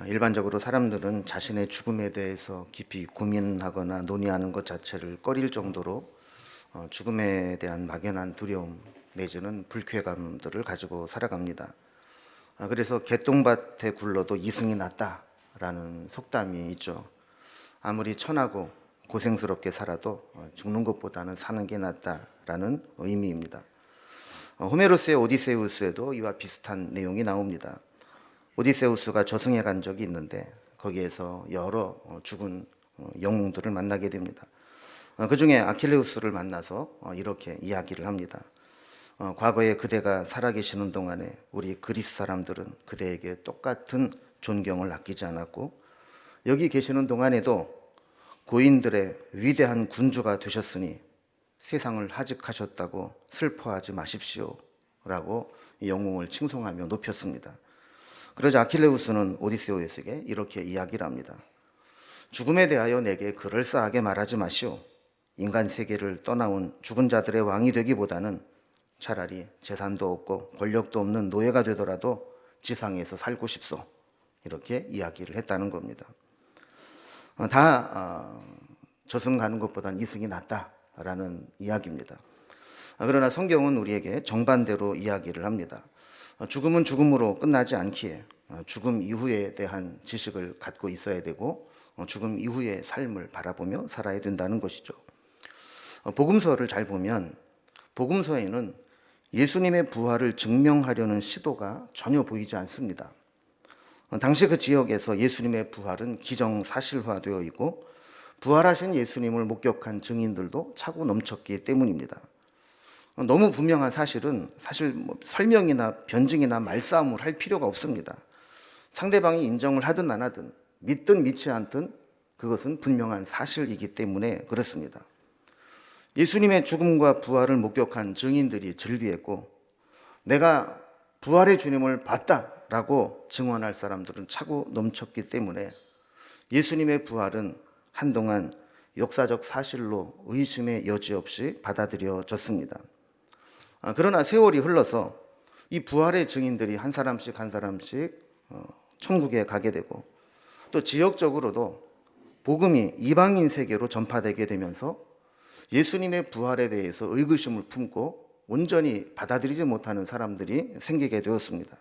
일반적으로 사람들은 자신의 죽음에 대해서 깊이 고민하거나 논의하는 것 자체를 꺼릴 정도로 죽음에 대한 막연한 두려움 내지는 불쾌감들을 가지고 살아갑니다. 그래서 개똥밭에 굴러도 이승이 낫다라는 속담이 있죠. 아무리 천하고 고생스럽게 살아도 죽는 것보다는 사는 게 낫다라는 의미입니다. 호메로스의 오디세우스에도 이와 비슷한 내용이 나옵니다. 오디세우스가 저승에 간 적이 있는데 거기에서 여러 죽은 영웅들을 만나게 됩니다. 그 중에 아킬레우스를 만나서 이렇게 이야기를 합니다. 과거에 그대가 살아계시는 동안에 우리 그리스 사람들은 그대에게 똑같은 존경을 아끼지 않았고, 여기 계시는 동안에도 고인들의 위대한 군주가 되셨으니 세상을 하직하셨다고 슬퍼하지 마십시오 라고 영웅을 칭송하며 높였습니다. 그러자 아킬레우스는 오디세우스에게 이렇게 이야기를 합니다. 죽음에 대하여 내게 그럴싸하게 말하지 마시오. 인간 세계를 떠나온 죽은 자들의 왕이 되기보다는 차라리 재산도 없고 권력도 없는 노예가 되더라도 지상에서 살고 싶소. 이렇게 이야기를 했다는 겁니다. 저승 가는 것보단 이승이 낫다라는 이야기입니다. 그러나 성경은 우리에게 정반대로 이야기를 합니다. 죽음은 죽음으로 끝나지 않기에 죽음 이후에 대한 지식을 갖고 있어야 되고 죽음 이후의 삶을 바라보며 살아야 된다는 것이죠. 복음서를 잘 보면 복음서에는 예수님의 부활을 증명하려는 시도가 전혀 보이지 않습니다. 당시 그 지역에서 예수님의 부활은 기정사실화되어 있고 부활하신 예수님을 목격한 증인들도 차고 넘쳤기 때문입니다. 너무 분명한 사실은 사실 설명이나 변증이나 말싸움을 할 필요가 없습니다. 상대방이 인정을 하든 안 하든 믿든 믿지 않든 그것은 분명한 사실이기 때문에 그렇습니다. 예수님의 죽음과 부활을 목격한 증인들이 즐비했고 내가 부활의 주님을 봤다라고 증언할 사람들은 차고 넘쳤기 때문에 예수님의 부활은 한동안 역사적 사실로 의심의 여지 없이 받아들여졌습니다. 그러나 세월이 흘러서 이 부활의 증인들이 한 사람씩 천국에 가게 되고 또 지역적으로도 복음이 이방인 세계로 전파되게 되면서 예수님의 부활에 대해서 의구심을 품고 온전히 받아들이지 못하는 사람들이 생기게 되었습니다.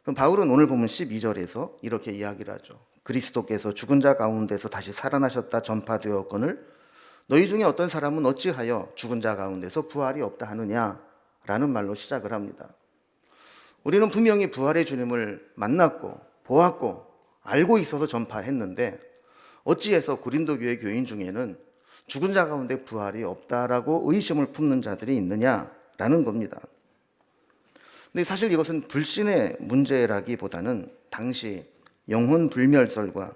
그럼 바울은 오늘 보면 12절에서 이렇게 이야기를 하죠. 그리스도께서 죽은 자 가운데서 다시 살아나셨다 전파되었거늘 너희 중에 어떤 사람은 어찌하여 죽은 자 가운데서 부활이 없다 하느냐라는 말로 시작을 합니다. 우리는 분명히 부활의 주님을 만났고 보았고 알고 있어서 전파했는데 어찌해서 고린도 교회 교인 중에는 죽은 자 가운데 부활이 없다라고 의심을 품는 자들이 있느냐라는 겁니다. 근데 사실 이것은 불신의 문제라기보다는 당시 영혼 불멸설과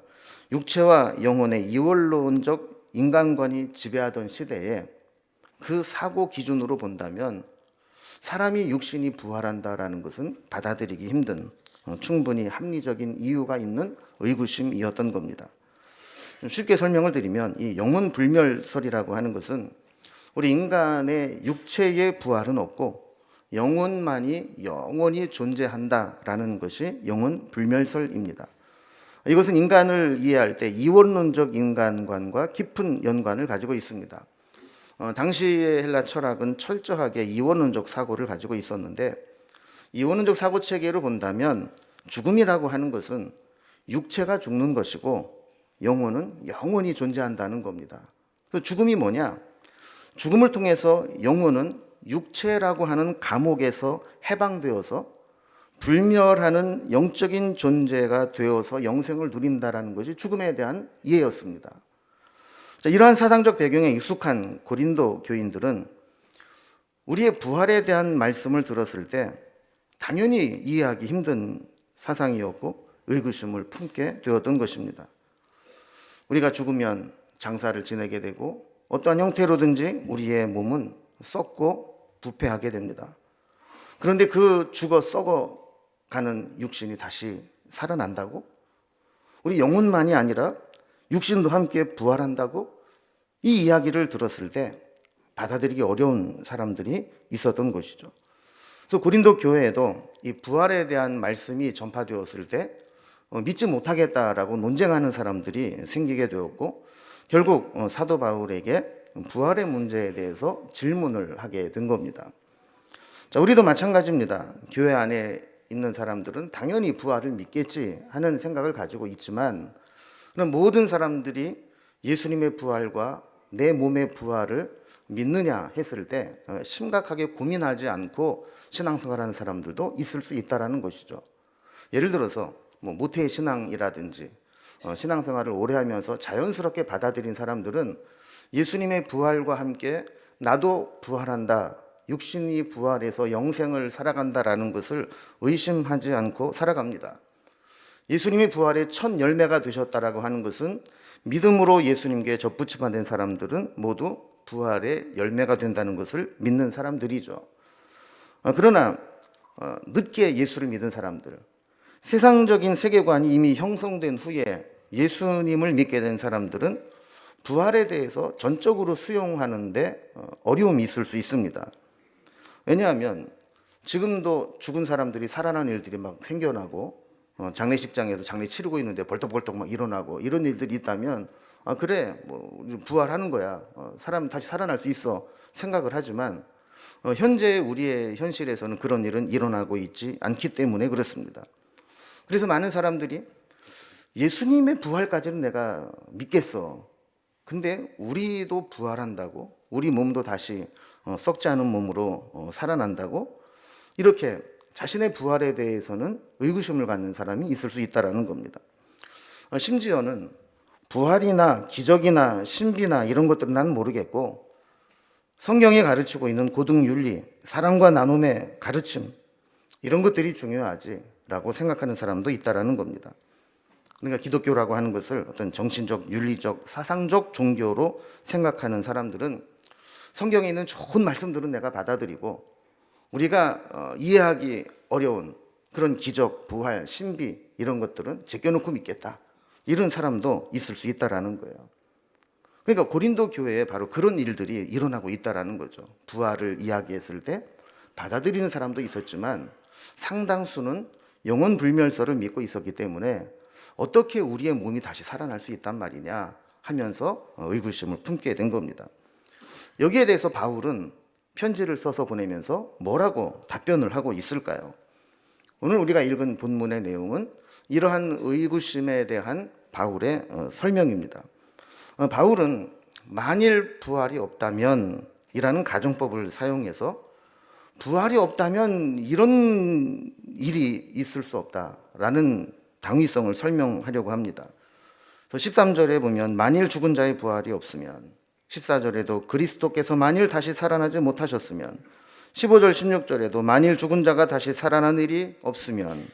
육체와 영혼의 이원론적 인간관이 지배하던 시대에 그 사고 기준으로 본다면 사람이 육신이 부활한다라는 것은 받아들이기 힘든 충분히 합리적인 이유가 있는 의구심이었던 겁니다. 쉽게 설명을 드리면 이 영혼 불멸설이라고 하는 것은 우리 인간의 육체의 부활은 없고 영혼만이 영원히 존재한다라는 것이 영혼 불멸설입니다. 이것은 인간을 이해할 때 이원론적 인간관과 깊은 연관을 가지고 있습니다. 당시의 헬라 철학은 철저하게 이원론적 사고를 가지고 있었는데 이원론적 사고 체계로 본다면 죽음이라고 하는 것은 육체가 죽는 것이고 영혼은 영원히 존재한다는 겁니다. 죽음이 뭐냐? 죽음을 통해서 영혼은 육체라고 하는 감옥에서 해방되어서 불멸하는 영적인 존재가 되어서 영생을 누린다는 것이 죽음에 대한 이해였습니다. 이러한 사상적 배경에 익숙한 고린도 교인들은 우리의 부활에 대한 말씀을 들었을 때 당연히 이해하기 힘든 사상이었고 의구심을 품게 되었던 것입니다. 우리가 죽으면 장사를 지내게 되고 어떠한 형태로든지 우리의 몸은 썩고 부패하게 됩니다. 그런데 그 죽어 썩어가는 육신이 다시 살아난다고? 우리 영혼만이 아니라 육신도 함께 부활한다고? 이 이야기를 들었을 때 받아들이기 어려운 사람들이 있었던 것이죠. 그래서 고린도 교회에도 이 부활에 대한 말씀이 전파되었을 때 믿지 못하겠다라고 논쟁하는 사람들이 생기게 되었고, 결국 사도 바울에게 부활의 문제에 대해서 질문을 하게 된 겁니다. 자, 우리도 마찬가지입니다. 교회 안에 있는 사람들은 당연히 부활을 믿겠지 하는 생각을 가지고 있지만, 그럼 모든 사람들이 예수님의 부활과 내 몸의 부활을 믿느냐 했을 때 심각하게 고민하지 않고 신앙생활하는 사람들도 있을 수 있다는 것이죠. 예를 들어서 모태 신앙이라든지 신앙생활을 오래 하면서 자연스럽게 받아들인 사람들은 예수님의 부활과 함께 나도 부활한다, 육신이 부활해서 영생을 살아간다라는 것을 의심하지 않고 살아갑니다. 예수님의 부활의 첫 열매가 되셨다라고 하는 것은 믿음으로 예수님께 접붙임받은 사람들은 모두 부활의 열매가 된다는 것을 믿는 사람들이죠. 그러나 늦게 예수를 믿은 사람들, 세상적인 세계관이 이미 형성된 후에 예수님을 믿게 된 사람들은 부활에 대해서 전적으로 수용하는데 어려움이 있을 수 있습니다. 왜냐하면 지금도 죽은 사람들이 살아난 일들이 막 생겨나고, 장례식장에서 장례 치르고 있는데 벌떡벌떡 막 일어나고 이런 일들이 있다면, 그래 부활하는 거야, 사람 다시 살아날 수 있어 생각을 하지만, 현재 우리의 현실에서는 그런 일은 일어나고 있지 않기 때문에 그렇습니다. 그래서 많은 사람들이 예수님의 부활까지는 내가 믿겠어, 근데 우리도 부활한다고, 우리 몸도 다시 썩지 않은 몸으로 살아난다고, 이렇게 자신의 부활에 대해서는 의구심을 갖는 사람이 있을 수 있다는 겁니다. 심지어는 부활이나 기적이나 신비나 이런 것들은 난 모르겠고, 성경이 가르치고 있는 고등윤리, 사랑과 나눔의 가르침, 이런 것들이 중요하지라고 생각하는 사람도 있다는 겁니다. 그러니까 기독교라고 하는 것을 어떤 정신적, 윤리적, 사상적 종교로 생각하는 사람들은 성경에 있는 좋은 말씀들은 내가 받아들이고, 우리가 이해하기 어려운 그런 기적, 부활, 신비 이런 것들은 제껴놓고 믿겠다, 이런 사람도 있을 수 있다는 거예요. 그러니까 고린도 교회에 바로 그런 일들이 일어나고 있다는 거죠. 부활을 이야기했을 때 받아들이는 사람도 있었지만 상당수는 영혼 불멸설을 믿고 있었기 때문에 어떻게 우리의 몸이 다시 살아날 수 있단 말이냐 하면서 의구심을 품게 된 겁니다. 여기에 대해서 바울은 편지를 써서 보내면서 뭐라고 답변을 하고 있을까요? 오늘 우리가 읽은 본문의 내용은 이러한 의구심에 대한 바울의 설명입니다. 바울은 만일 부활이 없다면 이라는 가정법을 사용해서 부활이 없다면 이런 일이 있을 수 없다라는 당위성을 설명하려고 합니다. 13절에 보면 만일 죽은 자의 부활이 없으면, 14절에도 그리스도께서 만일 다시 살아나지 못하셨으면, 15절 16절에도 만일 죽은 자가 다시 살아난 일이 없으면,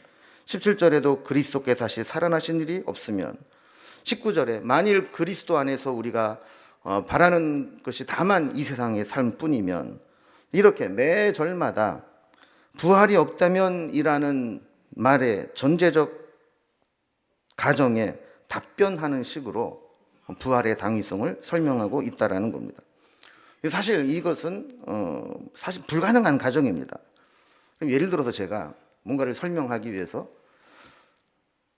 17절에도 그리스도께 다시 살아나신 일이 없으면, 19절에 만일 그리스도 안에서 우리가 바라는 것이 다만 이 세상의 삶뿐이면, 이렇게 매 절마다 부활이 없다면 이라는 말의 전제적 가정에 답변하는 식으로 부활의 당위성을 설명하고 있다는 겁니다. 사실 이것은 사실 불가능한 가정입니다. 예를 들어서 제가 뭔가를 설명하기 위해서,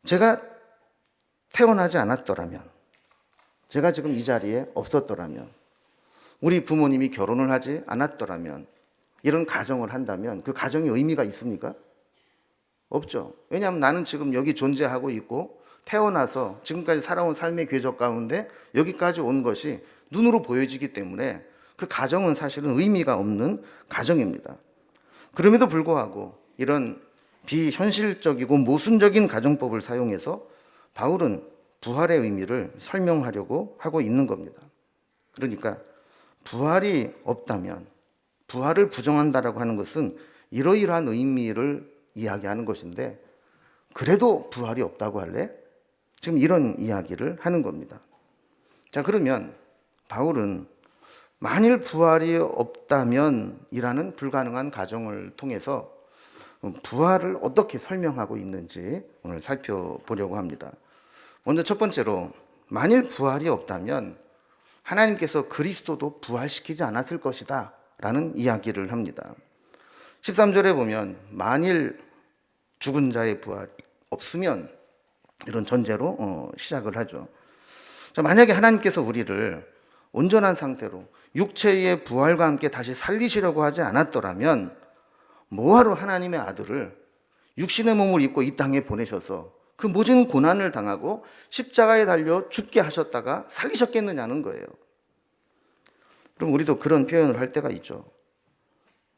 제가 태어나지 않았더라면, 제가 지금 이 자리에 없었더라면, 우리 부모님이 결혼을 하지 않았더라면, 이런 가정을 한다면 그 가정이 의미가 있습니까? 없죠. 왜냐하면 나는 지금 여기 존재하고 있고, 태어나서 지금까지 살아온 삶의 궤적 가운데 여기까지 온 것이 눈으로 보여지기 때문에 그 가정은 사실은 의미가 없는 가정입니다. 그럼에도 불구하고 이런 비현실적이고 모순적인 가정법을 사용해서 바울은 부활의 의미를 설명하려고 하고 있는 겁니다. 그러니까 부활이 없다면, 부활을 부정한다라고 하는 것은 이러이러한 의미를 이야기하는 것인데, 그래도 부활이 없다고 할래? 지금 이런 이야기를 하는 겁니다. 자, 그러면 바울은 만일 부활이 없다면 이라는 불가능한 가정을 통해서 부활을 어떻게 설명하고 있는지 오늘 살펴보려고 합니다. 먼저 첫 번째로, 만일 부활이 없다면 하나님께서 그리스도도 부활시키지 않았을 것이다 라는 이야기를 합니다. 13절에 보면 만일 죽은 자의 부활이 없으면 이런 전제로 시작을 하죠. 자, 만약에 하나님께서 우리를 온전한 상태로 육체의 부활과 함께 다시 살리시려고 하지 않았더라면 뭐하러 하나님의 아들을 육신의 몸을 입고 이 땅에 보내셔서 그 모진 고난을 당하고 십자가에 달려 죽게 하셨다가 살리셨겠느냐는 거예요. 그럼 우리도 그런 표현을 할 때가 있죠.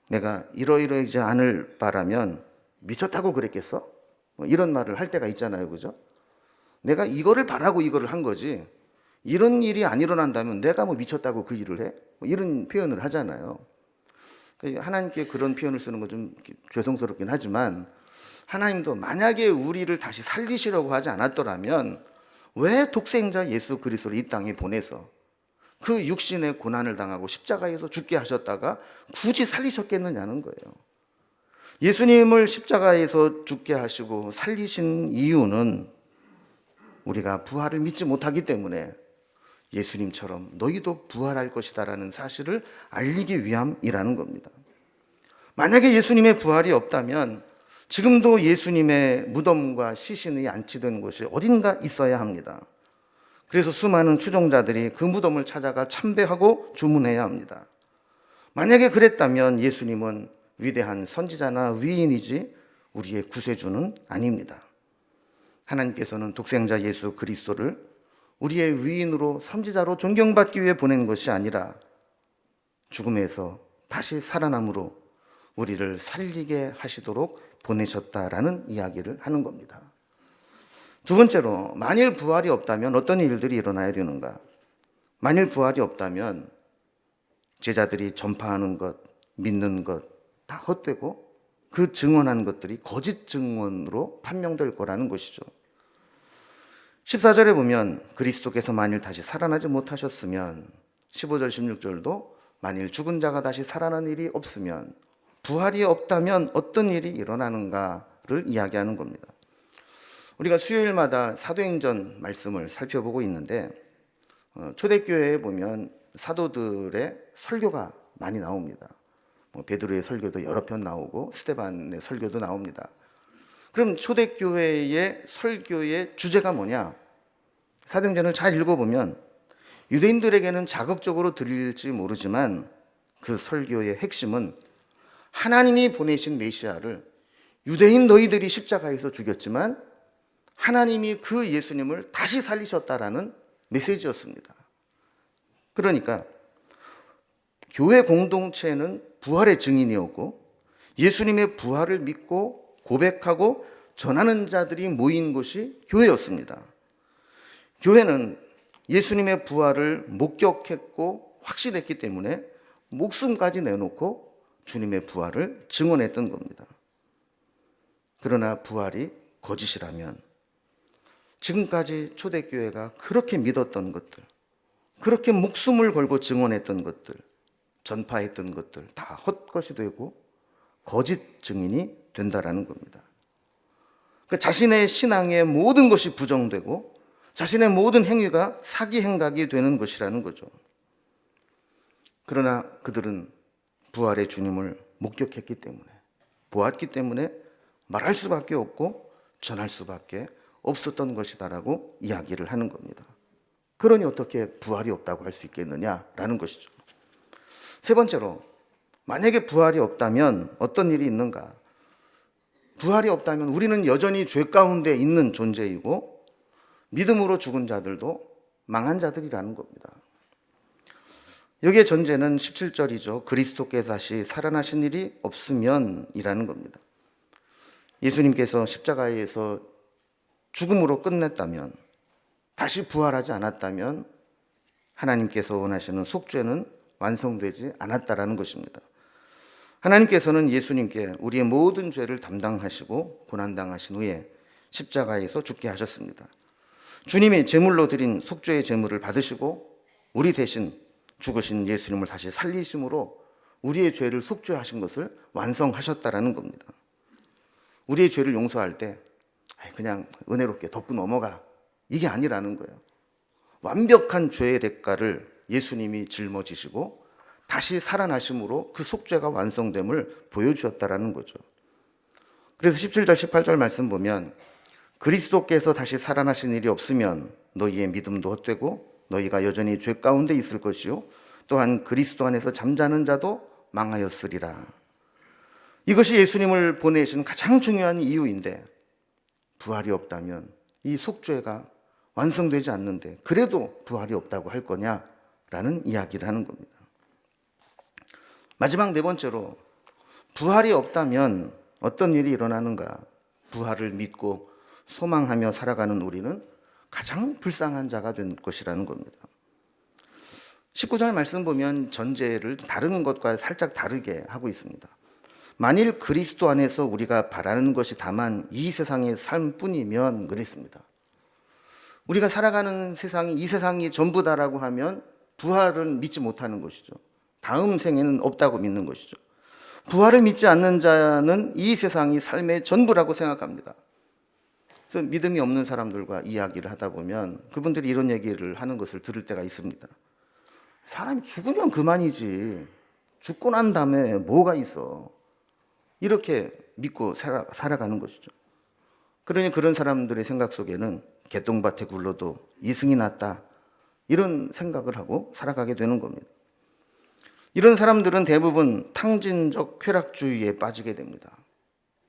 내가 이러이러하지 않을 바라면 미쳤다고 그랬겠어? 뭐 이런 말을 할 때가 있잖아요. 그죠? 내가 이거를 바라고 이거를 한 거지, 이런 일이 안 일어난다면 내가 뭐 미쳤다고 그 일을 해? 뭐 이런 표현을 하잖아요. 하나님께 그런 표현을 쓰는 건 좀 죄송스럽긴 하지만, 하나님도 만약에 우리를 다시 살리시려고 하지 않았더라면 왜 독생자 예수 그리스도를 이 땅에 보내서 그 육신의 고난을 당하고 십자가에서 죽게 하셨다가 굳이 살리셨겠느냐는 거예요. 예수님을 십자가에서 죽게 하시고 살리신 이유는 우리가 부활을 믿지 못하기 때문에 예수님처럼 너희도 부활할 것이다라는 사실을 알리기 위함이라는 겁니다. 만약에 예수님의 부활이 없다면 지금도 예수님의 무덤과 시신이 안치된 곳이 어딘가 있어야 합니다. 그래서 수많은 추종자들이 그 무덤을 찾아가 참배하고 주문해야 합니다. 만약에 그랬다면 예수님은 위대한 선지자나 위인이지 우리의 구세주는 아닙니다. 하나님께서는 독생자 예수 그리스도를 우리의 위인으로 선지자로 존경받기 위해 보낸 것이 아니라 죽음에서 다시 살아남으로 우리를 살리게 하시도록 보내셨다라는 이야기를 하는 겁니다. 두 번째로, 만일 부활이 없다면 어떤 일들이 일어나야 되는가? 만일 부활이 없다면 제자들이 전파하는 것, 믿는 것 다 헛되고 그 증언한 것들이 거짓 증언으로 판명될 거라는 것이죠. 14절에 보면 그리스도께서 만일 다시 살아나지 못하셨으면, 15절 16절도 만일 죽은 자가 다시 살아나는 일이 없으면, 부활이 없다면 어떤 일이 일어나는가를 이야기하는 겁니다. 우리가 수요일마다 사도행전 말씀을 살펴보고 있는데, 초대교회에 보면 사도들의 설교가 많이 나옵니다. 베드로의 설교도 여러 편 나오고 스데반의 설교도 나옵니다. 그럼 초대교회의 설교의 주제가 뭐냐? 사도행전을 잘 읽어보면 유대인들에게는 자극적으로 들릴지 모르지만 그 설교의 핵심은 하나님이 보내신 메시아를 유대인 너희들이 십자가에서 죽였지만 하나님이 그 예수님을 다시 살리셨다라는 메시지였습니다. 그러니까 교회 공동체는 부활의 증인이었고 예수님의 부활을 믿고 고백하고 전하는 자들이 모인 곳이 교회였습니다. 교회는 예수님의 부활을 목격했고 확신했기 때문에 목숨까지 내놓고 주님의 부활을 증언했던 겁니다. 그러나 부활이 거짓이라면 지금까지 초대교회가 그렇게 믿었던 것들, 그렇게 목숨을 걸고 증언했던 것들, 전파했던 것들 다 헛것이 되고 거짓 증인이 된다라는 겁니다. 그러니까 자신의 신앙의 모든 것이 부정되고 자신의 모든 행위가 사기 행각이 되는 것이라는 거죠. 그러나 그들은 부활의 주님을 목격했기 때문에, 보았기 때문에 말할 수밖에 없고 전할 수밖에 없었던 것이다라고 이야기를 하는 겁니다. 그러니 어떻게 부활이 없다고 할 수 있겠느냐라는 것이죠. 세 번째로, 만약에 부활이 없다면 어떤 일이 있는가? 부활이 없다면 우리는 여전히 죄 가운데 있는 존재이고 믿음으로 죽은 자들도 망한 자들이라는 겁니다. 여기에 전제는 17절이죠. 그리스도께서 다시 살아나신 일이 없으면이라는 겁니다. 예수님께서 십자가에서 죽음으로 끝냈다면, 다시 부활하지 않았다면 하나님께서 원하시는 속죄는 완성되지 않았다라는 것입니다. 하나님께서는 예수님께 우리의 모든 죄를 담당하시고 고난당하신 후에 십자가에서 죽게 하셨습니다. 주님이 제물로 드린 속죄의 제물을 받으시고 우리 대신 죽으신 예수님을 다시 살리심으로 우리의 죄를 속죄하신 것을 완성하셨다라는 겁니다. 우리의 죄를 용서할 때 그냥 은혜롭게 덮고 넘어가, 이게 아니라는 거예요. 완벽한 죄의 대가를 예수님이 짊어지시고 다시 살아나심으로 그 속죄가 완성됨을 보여주셨다라는 거죠. 그래서 17절 18절 말씀 보면 그리스도께서 다시 살아나신 일이 없으면 너희의 믿음도 헛되고 너희가 여전히 죄 가운데 있을 것이요 또한 그리스도 안에서 잠자는 자도 망하였으리라. 이것이 예수님을 보내신 가장 중요한 이유인데, 부활이 없다면 이 속죄가 완성되지 않는데 그래도 부활이 없다고 할 거냐라는 이야기를 하는 겁니다. 마지막 네 번째로, 부활이 없다면 어떤 일이 일어나는가? 부활을 믿고 소망하며 살아가는 우리는 가장 불쌍한 자가 된 것이라는 겁니다. 19절 말씀 보면 전제를 다른 것과 살짝 다르게 하고 있습니다. 만일 그리스도 안에서 우리가 바라는 것이 다만 이 세상의 삶뿐이면 그랬습니다. 우리가 살아가는 세상이 이 세상이 전부다라고 하면 부활은 믿지 못하는 것이죠. 다음 생에는 없다고 믿는 것이죠. 부활을 믿지 않는 자는 이 세상이 삶의 전부라고 생각합니다. 그래서 믿음이 없는 사람들과 이야기를 하다 보면 그분들이 이런 얘기를 하는 것을 들을 때가 있습니다. 사람이 죽으면 그만이지, 죽고 난 다음에 뭐가 있어, 이렇게 믿고 살아가는 것이죠. 그러니 그런 사람들의 생각 속에는 개똥밭에 굴러도 이승이 낫다, 이런 생각을 하고 살아가게 되는 겁니다. 이런 사람들은 대부분 탕진적 쾌락주의에 빠지게 됩니다.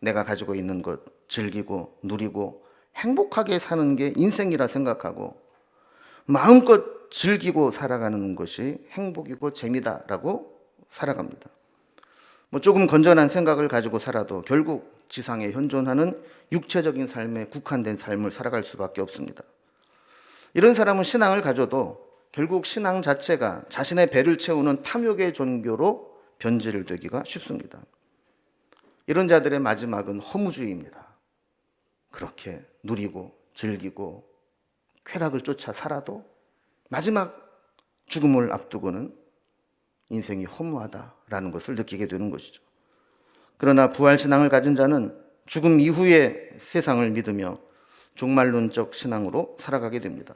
내가 가지고 있는 것 즐기고 누리고 행복하게 사는 게 인생이라 생각하고 마음껏 즐기고 살아가는 것이 행복이고 재미다라고 살아갑니다. 조금 건전한 생각을 가지고 살아도 결국 지상에 현존하는 육체적인 삶에 국한된 삶을 살아갈 수밖에 없습니다. 이런 사람은 신앙을 가져도 결국 신앙 자체가 자신의 배를 채우는 탐욕의 종교로 변질을 되기가 쉽습니다. 이런 자들의 마지막은 허무주의입니다. 그렇게 누리고 즐기고 쾌락을 쫓아 살아도 마지막 죽음을 앞두고는 인생이 허무하다라는 것을 느끼게 되는 것이죠. 그러나 부활신앙을 가진 자는 죽음 이후의 세상을 믿으며 종말론적 신앙으로 살아가게 됩니다.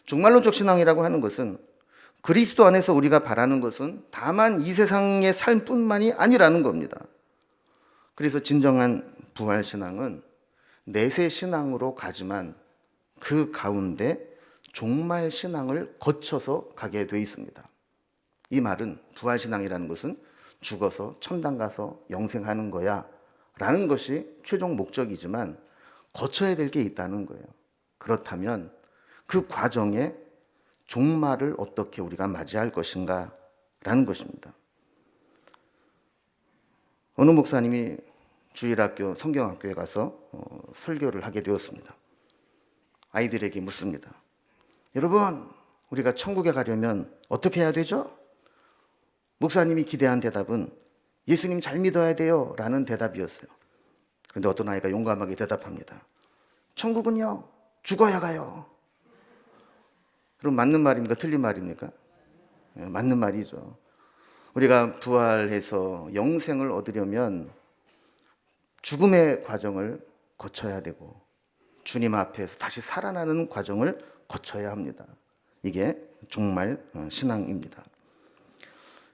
종말론적 신앙이라고 하는 것은 그리스도 안에서 우리가 바라는 것은 다만 이 세상의 삶뿐만이 아니라는 겁니다. 그래서 진정한 부활신앙은 내세 신앙으로 가지만 그 가운데 종말신앙을 거쳐서 가게 돼 있습니다. 이 말은 부활신앙이라는 것은 죽어서 천당 가서 영생하는 거야 라는 것이 최종 목적이지만 거쳐야 될 게 있다는 거예요. 그렇다면 그 과정에 종말을 어떻게 우리가 맞이할 것인가 라는 것입니다. 어느 목사님이 주일학교 성경학교에 가서 설교를 하게 되었습니다. 아이들에게 묻습니다. 여러분, 우리가 천국에 가려면 어떻게 해야 되죠? 목사님이 기대한 대답은 예수님 잘 믿어야 돼요 라는 대답이었어요. 그런데 어떤 아이가 용감하게 대답합니다. 천국은요, 죽어야 가요. 그럼 맞는 말입니까? 틀린 말입니까? 맞는 말이죠. 우리가 부활해서 영생을 얻으려면 죽음의 과정을 거쳐야 되고 주님 앞에서 다시 살아나는 과정을 거쳐야 합니다. 이게 종말 신앙입니다.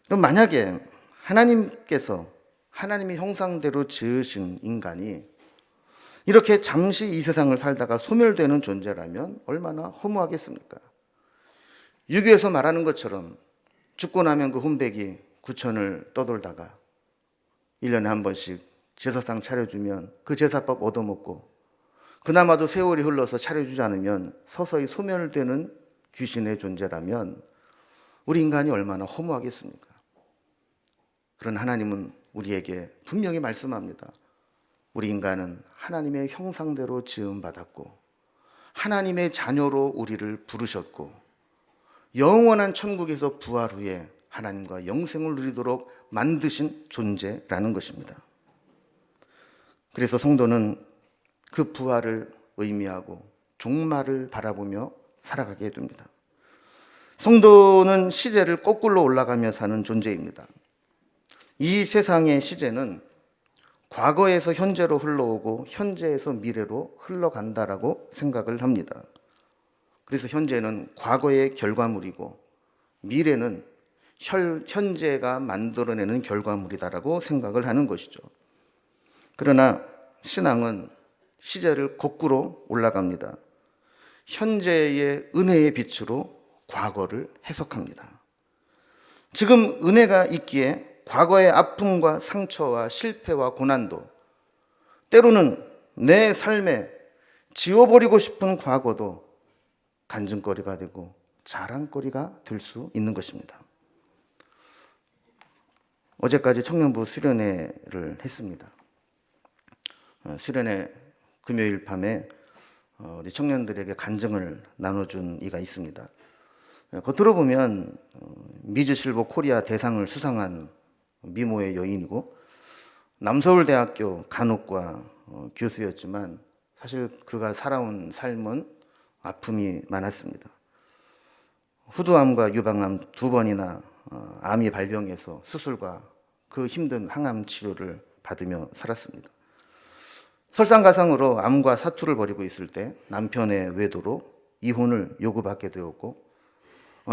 그럼 만약에 하나님께서 하나님의 형상대로 지으신 인간이 이렇게 잠시 이 세상을 살다가 소멸되는 존재라면 얼마나 허무하겠습니까? 유교에서 말하는 것처럼 죽고 나면 그 훈백이 구천을 떠돌다가 1년에 한 번씩 제사상 차려주면 그 제사밥 얻어먹고 그나마도 세월이 흘러서 차려주지 않으면 서서히 소멸되는 귀신의 존재라면 우리 인간이 얼마나 허무하겠습니까? 그런 하나님은 우리에게 분명히 말씀합니다. 우리 인간은 하나님의 형상대로 지음받았고 하나님의 자녀로 우리를 부르셨고 영원한 천국에서 부활 후에 하나님과 영생을 누리도록 만드신 존재라는 것입니다. 그래서 성도는 그 부활을 의미하고 종말을 바라보며 살아가게 됩니다. 성도는 시제를 거꾸로 올라가며 사는 존재입니다. 이 세상의 시제는 과거에서 현재로 흘러오고 현재에서 미래로 흘러간다라고 생각을 합니다. 그래서 현재는 과거의 결과물이고 미래는 현재가 만들어내는 결과물이다라고 생각을 하는 것이죠. 그러나 신앙은 시제를 거꾸로 올라갑니다. 현재의 은혜의 빛으로 과거를 해석합니다. 지금 은혜가 있기에 과거의 아픔과 상처와 실패와 고난도, 때로는 내 삶에 지워버리고 싶은 과거도 간증거리가 되고 자랑거리가 될 수 있는 것입니다. 어제까지 청년부 수련회를 했습니다. 수련회 금요일 밤에 우리 청년들에게 간증을 나눠준 이가 있습니다. 겉으로 보면 미즈실버 코리아 대상을 수상한 미모의 여인이고 남서울대학교 간호과 교수였지만 사실 그가 살아온 삶은 아픔이 많았습니다. 후두암과 유방암 2번이나 암이 발병해서 수술과 그 힘든 항암 치료를 받으며 살았습니다. 설상가상으로 암과 사투를 벌이고 있을 때 남편의 외도로 이혼을 요구받게 되었고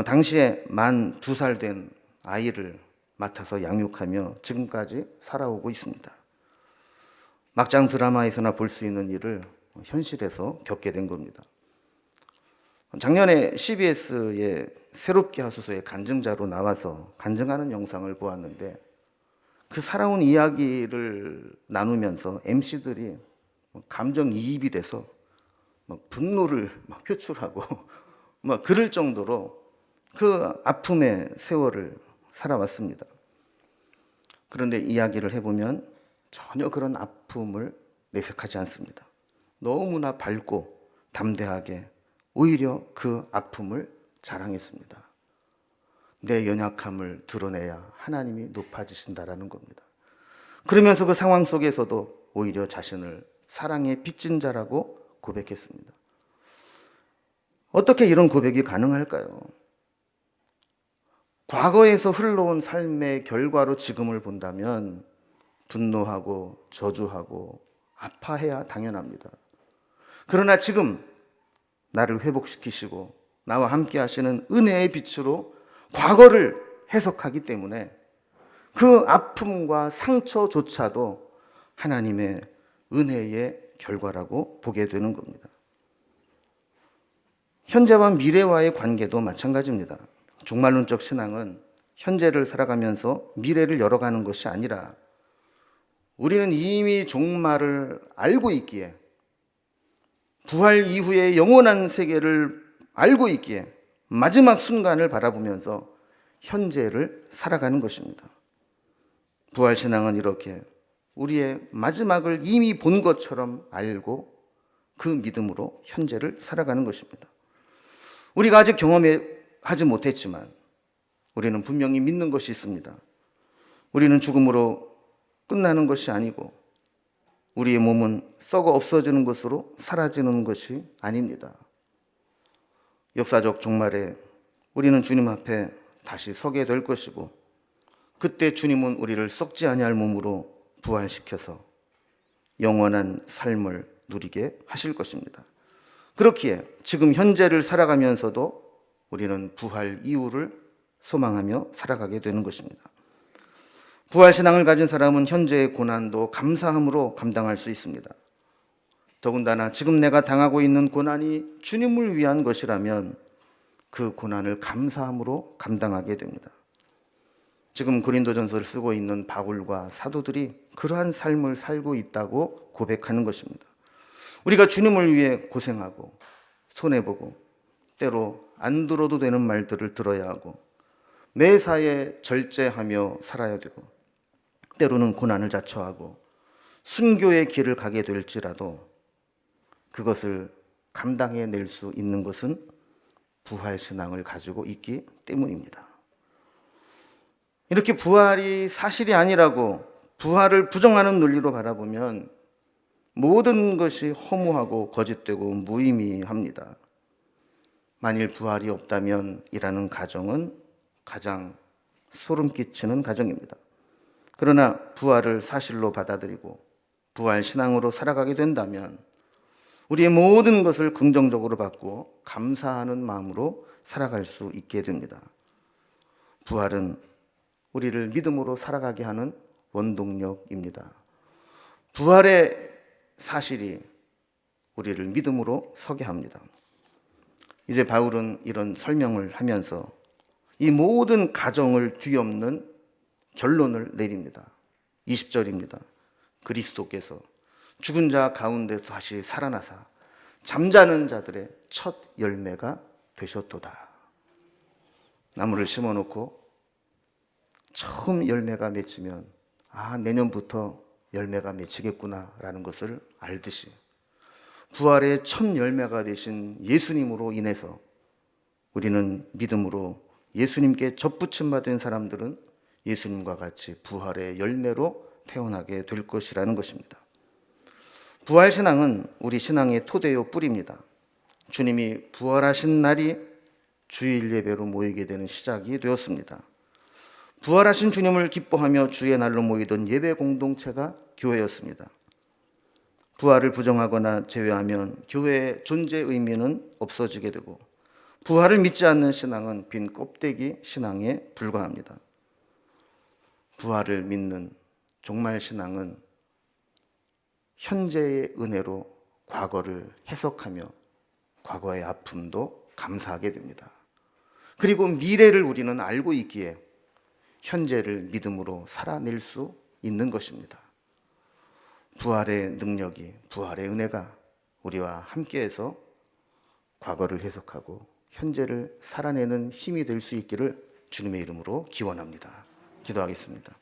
당시에 만 2살 된 아이를 맡아서 양육하며 지금까지 살아오고 있습니다. 막장 드라마에서나 볼 수 있는 일을 현실에서 겪게 된 겁니다. 작년에 CBS의 새롭게 하소서의 간증자로 나와서 간증하는 영상을 보았는데 그 살아온 이야기를 나누면서 MC들이 감정이입이 돼서 분노를 표출하고 그럴 정도로 그 아픔의 세월을 살아왔습니다. 그런데 이야기를 해보면 전혀 그런 아픔을 내색하지 않습니다. 너무나 밝고 담대하게 오히려 그 아픔을 자랑했습니다. 내 연약함을 드러내야 하나님이 높아지신다라는 겁니다. 그러면서 그 상황 속에서도 오히려 자신을 사랑의 빚진 자라고 고백했습니다. 어떻게 이런 고백이 가능할까요? 과거에서 흘러온 삶의 결과로 지금을 본다면 분노하고 저주하고 아파해야 당연합니다. 그러나 지금 나를 회복시키시고 나와 함께 하시는 은혜의 빛으로 과거를 해석하기 때문에 그 아픔과 상처조차도 하나님의 은혜의 결과라고 보게 되는 겁니다. 현재와 미래와의 관계도 마찬가지입니다. 종말론적 신앙은 현재를 살아가면서 미래를 열어가는 것이 아니라 우리는 이미 종말을 알고 있기에 부활 이후의 영원한 세계를 알고 있기에 마지막 순간을 바라보면서 현재를 살아가는 것입니다. 부활신앙은 이렇게 우리의 마지막을 이미 본 것처럼 알고 그 믿음으로 현재를 살아가는 것입니다. 우리가 아직 경험하지 못했지만 우리는 분명히 믿는 것이 있습니다. 우리는 죽음으로 끝나는 것이 아니고 우리의 몸은 썩어 없어지는 것으로 사라지는 것이 아닙니다. 역사적 종말에 우리는 주님 앞에 다시 서게 될 것이고 그때 주님은 우리를 썩지 아니할 몸으로 부활시켜서 영원한 삶을 누리게 하실 것입니다. 그렇기에 지금 현재를 살아가면서도 우리는 부활 이후를 소망하며 살아가게 되는 것입니다. 부활신앙을 가진 사람은 현재의 고난도 감사함으로 감당할 수 있습니다. 더군다나 지금 내가 당하고 있는 고난이 주님을 위한 것이라면 그 고난을 감사함으로 감당하게 됩니다. 지금 고린도전서를 쓰고 있는 바울과 사도들이 그러한 삶을 살고 있다고 고백하는 것입니다. 우리가 주님을 위해 고생하고 손해보고 때로 안 들어도 되는 말들을 들어야 하고 매사에 절제하며 살아야 되고 때로는 고난을 자초하고 순교의 길을 가게 될지라도 그것을 감당해낼 수 있는 것은 부활신앙을 가지고 있기 때문입니다. 이렇게 부활이 사실이 아니라고 부활을 부정하는 논리로 바라보면 모든 것이 허무하고 거짓되고 무의미합니다. 만일 부활이 없다면 이라는 가정은 가장 소름 끼치는 가정입니다. 그러나 부활을 사실로 받아들이고 부활 신앙으로 살아가게 된다면 우리의 모든 것을 긍정적으로 바꾸어 감사하는 마음으로 살아갈 수 있게 됩니다. 부활은 우리를 믿음으로 살아가게 하는 원동력입니다. 부활의 사실이 우리를 믿음으로 서게 합니다. 이제 바울은 이런 설명을 하면서 이 모든 가정을 뒤엎는 결론을 내립니다. 20절입니다. 그리스도께서 죽은 자 가운데서 다시 살아나사 잠자는 자들의 첫 열매가 되셨도다. 나무를 심어놓고 처음 열매가 맺히면 내년부터 열매가 맺히겠구나라는 것을 알듯이 부활의 첫 열매가 되신 예수님으로 인해서 우리는 믿음으로 예수님께 접붙임 받은 사람들은 예수님과 같이 부활의 열매로 태어나게 될 것이라는 것입니다. 부활신앙은 우리 신앙의 토대요 뿌리입니다. 주님이 부활하신 날이 주일 예배로 모이게 되는 시작이 되었습니다. 부활하신 주님을 기뻐하며 주의 날로 모이던 예배 공동체가 교회였습니다. 부활을 부정하거나 제외하면 교회의 존재 의미는 없어지게 되고 부활을 믿지 않는 신앙은 빈 껍데기 신앙에 불과합니다. 부활을 믿는 종말 신앙은 현재의 은혜로 과거를 해석하며 과거의 아픔도 감사하게 됩니다. 그리고 미래를 우리는 알고 있기에 현재를 믿음으로 살아낼 수 있는 것입니다. 부활의 능력이, 부활의 은혜가 우리와 함께해서 과거를 해석하고 현재를 살아내는 힘이 될 수 있기를 주님의 이름으로 기원합니다. 기도하겠습니다.